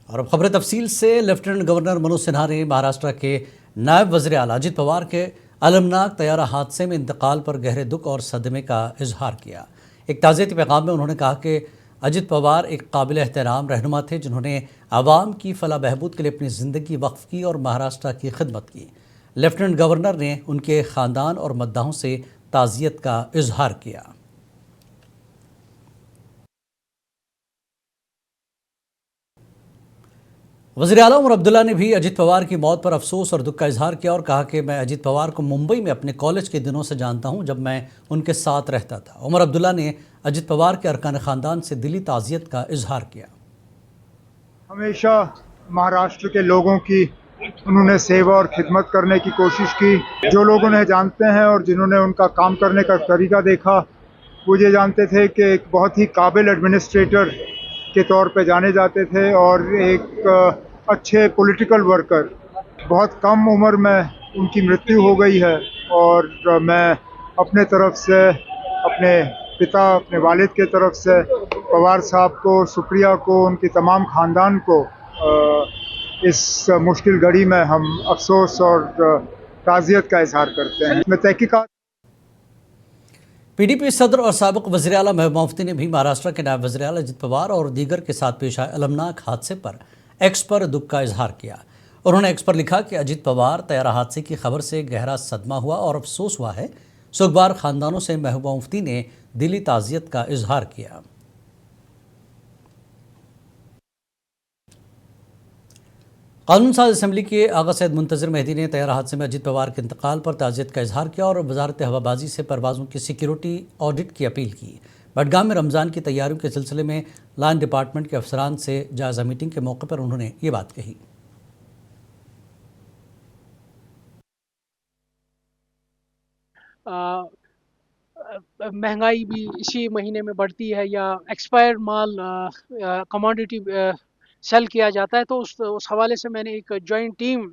और अब खबर तफसील से। लेफ्टिनेंट गवर्नर मनोज सिन्हा ने महाराष्ट्र के नायब वज़ीर आला अजित पवार के अलमनाक तैयारा हादसे में इंतकाल पर गहरे दुख और सदमे का इजहार किया। एक ताज़ियती पैगाम में उन्होंने कहा कि अजित पवार एक काबिल एहतराम रहनुमा थे जिन्होंने आवाम की फलाह बहबूद के लिए अपनी ज़िंदगी वक्फ की और महाराष्ट्र की खिदमत की। लेफ्टिनेंट गवर्नर ने उनके ख़ानदान और मद्दाहों से ताज़ियत का इजहार किया। वज़ीर आला उमर अब्दुल्ला ने भी अजित पवार की मौत पर अफसोस और दुख का इजहार किया और कहा कि मैं अजित पवार को मुंबई में अपने कॉलेज के दिनों से जानता हूं, जब मैं उनके साथ रहता था। उमर अब्दुल्ला ने अजित पवार के अरकान ख़ानदान से दिली ताज़ियत का इजहार किया। हमेशा महाराष्ट्र के लोगों की उन्होंने सेवा और खिदमत करने की कोशिश की। जो लोग उन्हें जानते हैं और जिन्होंने उनका काम करने का तरीका देखा, वो ये जानते थे कि एक बहुत ही काबिल एडमिनिस्ट्रेटर के तौर पे जाने जाते थे और एक अच्छे पॉलिटिकल वर्कर। बहुत कम उम्र में उनकी मृत्यु हो गई है और मैं अपने तरफ से, अपने पिता, अपने वालिद के तरफ से पवार साहब को, सुप्रिया को, उनकी तमाम ख़ानदान को इस मुश्किल घड़ी में हम अफसोस और ताज़ियत का इजहार करते हैं। मैं तहकीकात पीडीपी सदर और साबिक़ वज़ीर आला महबूबा मुफ्ती ने भी महाराष्ट्र के नायब वज़ीर आला अजित पवार और दीगर के साथ पेश आए अलमनाक हादसे पर एक्स पर दुख का इजहार किया। उन्होंने एक्स पर लिखा कि अजित पवार तैयारा हादसे की खबर से गहरा सदमा हुआ और अफसोस हुआ है। सुखबार ख़ानदानों से महबूबा मुफ्ती ने दिली ताज़ियत का इजहार किया। कानून साज असम्बली के आगा सैयद मुंतज़िर मेहदी ने तैयारा हादसे में अजित पवार के इंतकाल पर ताज़ियत का इजहार किया और वजारत हवाबाजी से परवाज़ों की सिक्योरिटी ऑडिट की अपील की। बडगाम में रमज़ान की तैयारियों के सिलसिले में लाइन डिपार्टमेंट के अफसरान से जायज़ा मीटिंग के मौके पर उन्होंने ये बात कही। महंगाई भी इसी महीने में बढ़ती है या एक्सपायर्ड माल कमोडिटी सेल किया जाता है, तो उस हवाले से मैंने एक जॉइंट टीम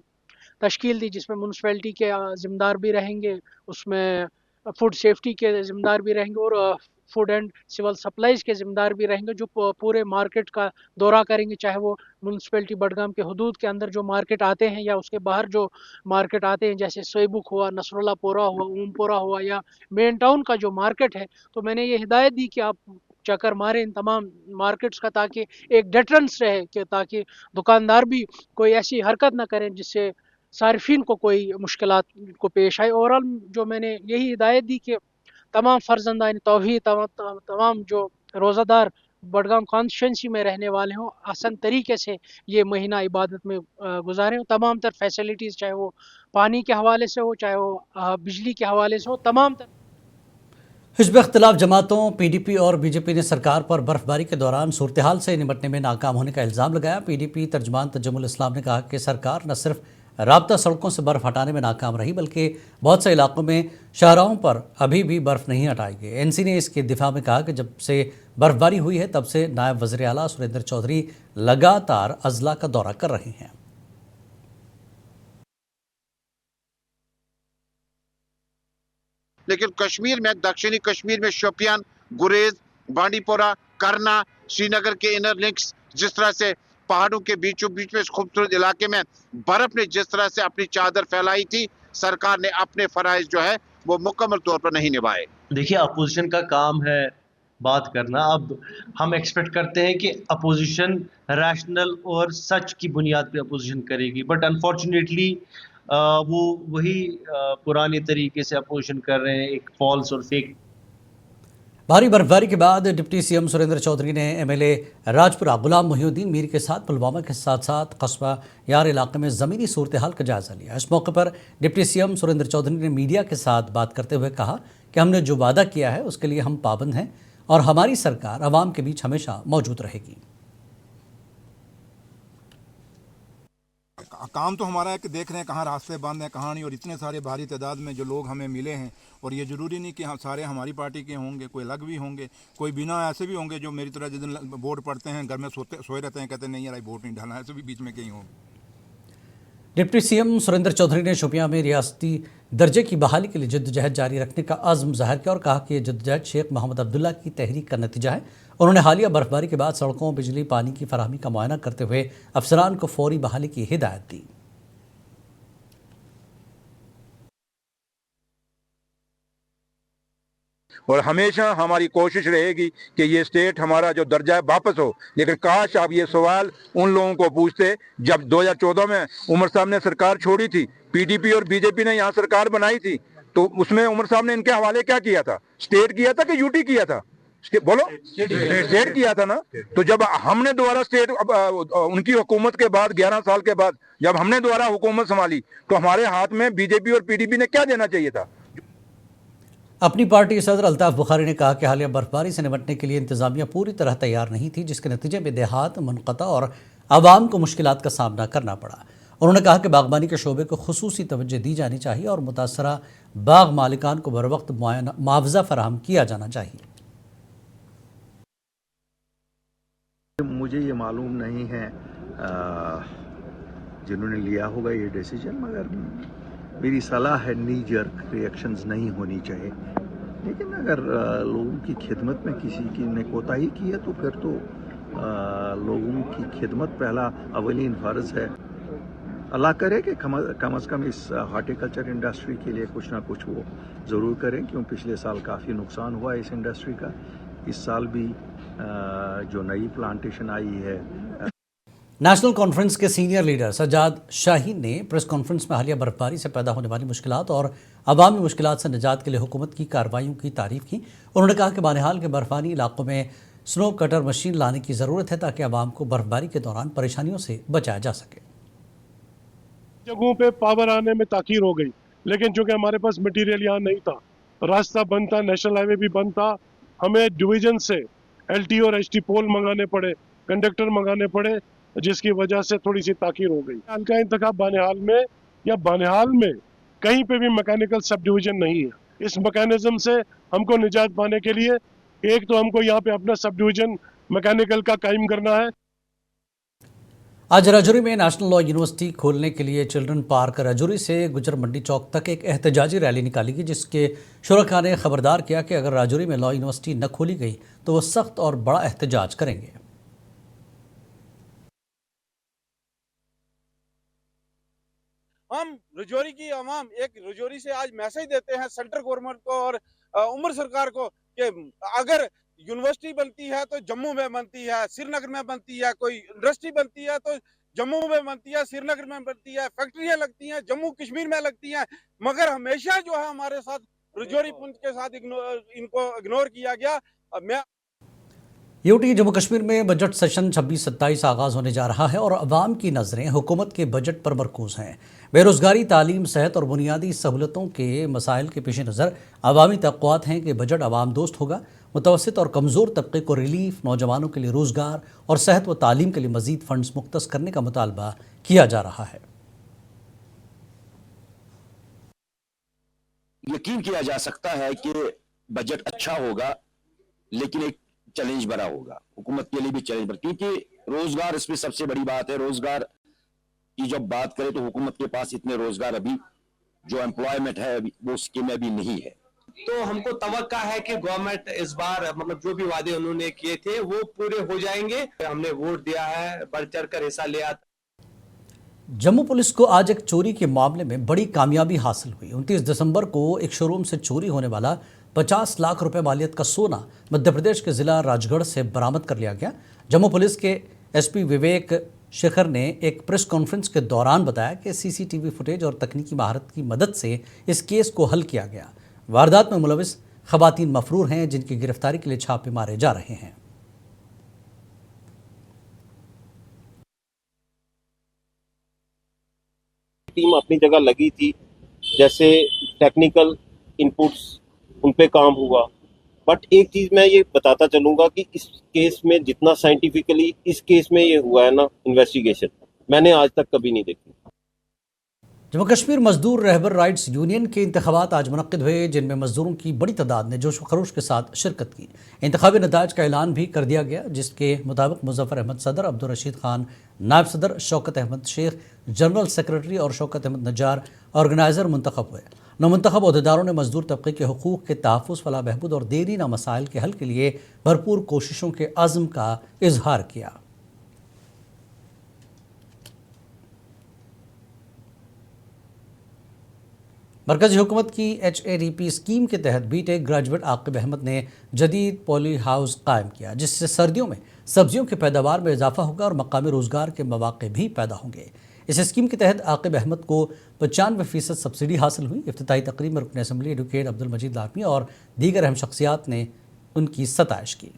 तश्कील दी जिसमें म्यूनसिपैलिटी के ज़िम्मेदार भी रहेंगे, उसमें फूड सेफ्टी के ज़िम्मेदार भी रहेंगे और फूड एंड सिविल सप्लाईज़ के ज़िम्मेदार भी रहेंगे, जो पूरे मार्केट का दौरा करेंगे, चाहे वो म्यूनसिपैलिटी बडगाम के हदूद के अंदर जो मार्केट आते हैं या उसके बाहर जो मार्केट आते हैं, जैसे सोईबुक हुआ, नसरुल्लापोरा हुआ, ओमपोरा हुआ या मेन टाउन का जो मार्केट है। तो मैंने ये हिदायत दी कि आप चक्कर मारें इन तमाम मार्केट्स का, ताकि एक डेटरेंस रहे, कि ताकि दुकानदार भी कोई ऐसी हरकत ना करें जिससे सार्फिन को कोई मुश्किलात को पेश आए। ओवरऑल जो मैंने यही हिदायत दी कि तमाम फ़र्जंदान तौहीद, तमाम जो रोज़ादार बडगाम कॉन्स्टिट्यूंसी में रहने वाले हों, आसान तरीके से ये महीना इबादत में गुजारें। तमाम तर फैसिलिटीज़, चाहे वो पानी के हवाले से हो, चाहे वो बिजली के हवाले से हो, तमाम तर हिज़्ब इख्तिलाफ जमातों पीडीपी और बीजेपी ने सरकार पर बर्फबारी के दौरान सूरत हाल से निपटने में नाकाम होने का इल्ज़ाम लगाया। पीडीपी तर्जमान तजमुल इस्लाम ने कहा कि सरकार न सिर्फ राब्ता सड़कों से बर्फ़ हटाने में नाकाम रही, बल्कि बहुत से इलाकों में शाहराहों पर अभी भी बर्फ़ नहीं हटाई गई। एनसी ने इसके दिफा में कहा कि जब से बर्फबारी हुई है तब से नायब वज़ीर आला सुरेंद्र चौधरी लगातार अजला का दौरा कर रहे हैं। लेकिन कश्मीर में, दक्षिणी कश्मीर में शोपियान, गुरेज, बांडीपोरा, करना, श्रीनगर के इनर लिंक्स, जिस तरह से पहाड़ों के बीचों बीच में इस खूबसूरत इलाके में बर्फ ने जिस तरह से अपनी चादर फैलाई थी, सरकार ने अपने फराइज जो है वो मुकम्मल तौर पर नहीं निभाए। देखिए, अपोजिशन का काम है बात करना। अब हम एक्सपेक्ट करते हैं कि अपोजिशन रैशनल और सच की बुनियाद पे अपोजिशन करेगी, बट अनफॉर्चुनेटली वो वही पुराने तरीके से अपोजिशन कर रहे हैं, एक फॉल्स और फेक। भारी बर्फबारी के बाद डिप्टी सीएम सुरेंद्र चौधरी ने एमएलए राजपुरा गुलाम मोहिउद्दीन मीर के साथ पुलवामा के साथ साथ कस्बा यार इलाके में ज़मीनी सूरत हाल का जायज़ा लिया। इस मौके पर डिप्टी सीएम सुरेंद्र चौधरी ने मीडिया के साथ बात करते हुए कहा कि हमने जो वादा किया है उसके लिए हम पाबंद हैं और हमारी सरकार आवाम के बीच हमेशा मौजूद रहेगी। काम तो हमारा है कि देख रहे हैं कहाँ रास्ते बंद हैं, कहाँ नहीं, और इतने सारे भारी तादाद में जो लोग हमें मिले हैं, और ये ज़रूरी नहीं कि हम सारे हमारी पार्टी के होंगे, कोई अलग भी होंगे, कोई बिना ऐसे भी होंगे जो मेरी तरह जिस दिन वोट पड़ते हैं घर में सोए रहते हैं, कहते हैं नहीं यार वोट नहीं डालना, ऐसे भी बीच में कहीं होंगे। डिप्टी सीएम सुरेंद्र चौधरी ने शोपियां में रियासती दर्जे की बहाली के लिए जद्दोजहद जारी रखने का अज़्म ज़ाहिर किया और कहा कि यह जद्दोजहद शेख मोहम्मद अब्दुल्ला की तहरीक का नतीजा है। उन्होंने हालिया बर्फबारी के बाद सड़कों, बिजली, पानी की फराहमी का मुआयना करते हुए अफसरान को फौरी बहाली की हिदायत दी। और हमेशा हमारी कोशिश रहेगी कि ये स्टेट हमारा जो दर्जा है वापस हो। लेकिन काश आप ये सवाल उन लोगों को पूछते जब 2014 में उमर साहब ने सरकार छोड़ी थी, पीडीपी और बीजेपी ने यहाँ सरकार बनाई थी, तो उसमें उमर साहब ने इनके हवाले क्या किया था? स्टेट किया था कि यूटी किया था? बोलो, स्टेट किया था ना। तो जब हमने दोबारा स्टेट उनकी हुकूमत के बाद 11 साल के बाद जब हमने दोबारा हुकूमत संभाली तो हमारे हाथ में बीजेपी और पीडीपी ने क्या देना चाहिए था? अपनी पार्टी सदर अल्ताफ बुखारी ने कहा कि हालिया बर्फबारी से निपटने के लिए इंतजामिया पूरी तरह तैयार नहीं थी, जिसके नतीजे में देहात, मुनक़ता और आवाम को मुश्किलात का सामना करना पड़ा। उन्होंने कहा कि बागबानी के शोबे को खुसूसी तवज्जो दी जानी चाहिए और मुतासरा बाग मालिकान को बर वक्त मुआवजा फराहम किया जाना चाहिए। मुझे ये मालूम नहीं है जिन्होंने लिया होगा ये डिसीजन, मगर मेरी सलाह है नी जर्क रिएक्शंस नहीं होनी चाहिए। लेकिन अगर लोगों की खिदमत में किसी की ने कोताही की है तो फिर तो लोगों की खिदमत पहला अवलीन फ़र्ज़ है। अल्लाह करे कि कम अज़ कम इस हॉर्टिकल्चर इंडस्ट्री के लिए कुछ ना कुछ वो ज़रूर करें, क्यों पिछले साल काफ़ी नुकसान हुआ इस इंडस्ट्री का। इस साल भी जो नई प्लांटेशन आई है। नेशनल कॉन्फ्रेंस के सीनियर लीडर सज्जाद शाहीन ने प्रेस कॉन्फ्रेंस में हालिया बर्फबारी से पैदा होने वाली मुश्किलात और अवामी मुश्किलात से निजात के लिए हुकूमत की कार्रवाइयों की तारीफ की। उन्होंने कहा कि बानिहाल के बर्फानी इलाकों में स्नो कटर मशीन लाने की ज़रूरत है ताकि आवाम को बर्फबारी के दौरान परेशानियों से बचाया जा सके। जगहों पे पावर आने में ताखीर हो गई, लेकिन चूंकि हमारे पास मटेरियल यहाँ नहीं था, रास्ता बंद था, नेशनल हाईवे भी बंद था, हमें डिवीजन से एलटी और एचटी पोल मंगाने पड़े, कंडक्टर मंगाने पड़े, जिसकी वजह से थोड़ी सी ताखीर हो गई। हल्का इंतखाब बानिहाल में या बानिहाल में कहीं पे भी मैकेनिकल सब डिवीजन नहीं है। इस मैकेनिज्म से हमको निजात पाने के लिए एक तो हमको यहाँ पे अपना सब डिवीजन मैकेनिकल का कायम करना है। आज राजौरी में नेशनल लॉ यूनिवर्सिटी खोलने के लिए चिल्ड्रन पार्क राजौरी से गुजर मंडी चौक तक एक एहतजाजी रैली निकाली गई, जिसके शुरका ने खबरदार किया कि अगर राजौरी में लॉ यूनिवर्सिटी न खोली गई तो वो सख्त और बड़ा एहतजाज करेंगे। हम राजौरी की आवाम एक राजौरी से आज मैसेज देते हैं सेंट्रल गवर्नमेंट को और उमर सरकार को कि अगर यूनिवर्सिटी बनती है तो जम्मू में बनती है, श्रीनगर में बनती है, कोई इंडस्ट्री बनती है तो जम्मू में बनती है, श्रीनगर में बनती है, फैक्ट्रियां लगती हैं जम्मू कश्मीर में लगती हैं, मगर हमेशा जो है हमारे साथ राजौरी पुंछ के साथ इनको इग्नोर किया गया। मैं यूटी जम्मू कश्मीर में बजट सेशन 26-27 आगाज़ होने जा रहा है और अवाम की नज़रें हुकूमत के बजट पर मरकूज़ हैं। बेरोज़गारी, तालीम, सेहत और बुनियादी सहूलतों के मसाइल के पेश नज़र अवामी तवक्कुआत हैं कि बजट अवाम दोस्त होगा। मुतवस्सित और कमज़ोर तबके को रिलीफ, नौजवानों के लिए रोज़गार और सेहत व तालीम के लिए मज़ीद फ़ंड्स मुख्तस करने का मुतालबा किया जा रहा है। यकीन किया जा सकता है कि बजट अच्छा होगा, लेकिन एक चैलेंज बड़ा होगा, हुकूमत के लिए भी चैलेंज बड़ा, क्योंकि रोजगार इसमें सबसे बड़ी बात है। रोजगार की जब बात करें तो हुकूमत के पास इतने रोजगार अभी जो एम्प्लॉयमेंट है वो स्कीम में भी नहीं है। तो हमको तवक्का है कि गवर्नमेंट इस बार मतलब जो भी वादे उन्होंने किए थे वो पूरे हो जाएंगे। हमने वोट दिया है, बढ़ चढ़ कर हिस्सा लिया। जम्मू पुलिस को आज एक चोरी के मामले में बड़ी कामयाबी हासिल हुई। 29 दिसंबर को एक शोरूम से चोरी होने वाला 50 लाख रुपए मालियत का सोना मध्य प्रदेश के ज़िला राजगढ़ से बरामद कर लिया गया। जम्मू पुलिस के एसपी विवेक शेखर ने एक प्रेस कॉन्फ्रेंस के दौरान बताया कि सीसीटीवी फुटेज और तकनीकी महारत की मदद से इस केस को हल किया गया। वारदात में मुलविस खवातीन मफरूर हैं, जिनकी गिरफ्तारी के लिए छापे मारे जा रहे हैं। टीम अपनी जगह लगी थी, जैसे टेक्निकल इनपुट्स उन पे काम हुआ, बट एक चीज मैं ये बताता चलूंगा कि इस केस में जितना साइंटिफिकली इस केस में ये हुआ है ना इन्वेस्टिगेशन, मैंने आज तक कभी नहीं देखी। जम्मू कश्मीर मजदूर रहबर राइट्स यूनियन के इंतखाबात आज मुनक्किद हुए, जिनमें मजदूरों की बड़ी तादाद ने जोश व खरोश के साथ शिरकत की। इंतखाबी नताइज का ऐलान भी कर दिया गया, जिसके मुताबिक मुजफ्फर अहमद सदर, अब्दुल रशीद खान नायब सदर, शौकत अहमद शेख जनरल सेक्रेटरी और शौकत अहमद नज्जार ऑर्गेनाइज़र मुंतखब हुए। नौमुंतखब अहदेदारों ने मजदूर तबके के हुकूक़ के तहफ़्फ़ुज़, फलाह बहबूद और देरीना मसाइल के हल के लिए भरपूर कोशिशों के अज़्म का इजहार किया। मरकज़ी हुकूमत की HADP स्कीम के तहत BTech ग्रेजुएट आकिब अहमद ने जदीद पॉली हाउस कायम किया, जिससे सर्दियों में सब्जियों की पैदावार में इजाफा होगा और मकामी रोज़गार के मौक़े भी पैदा होंगे। इस स्कीम के तहत आकिब अहमद को 95% सब्सिडी हासिल हुई। इफ्तिताई तकरीब में रुकन असम्बली एडवोकेट अब्दुल मजीद लाखमी और दीगर अहम शख्सियात ने उनकी सताइश की।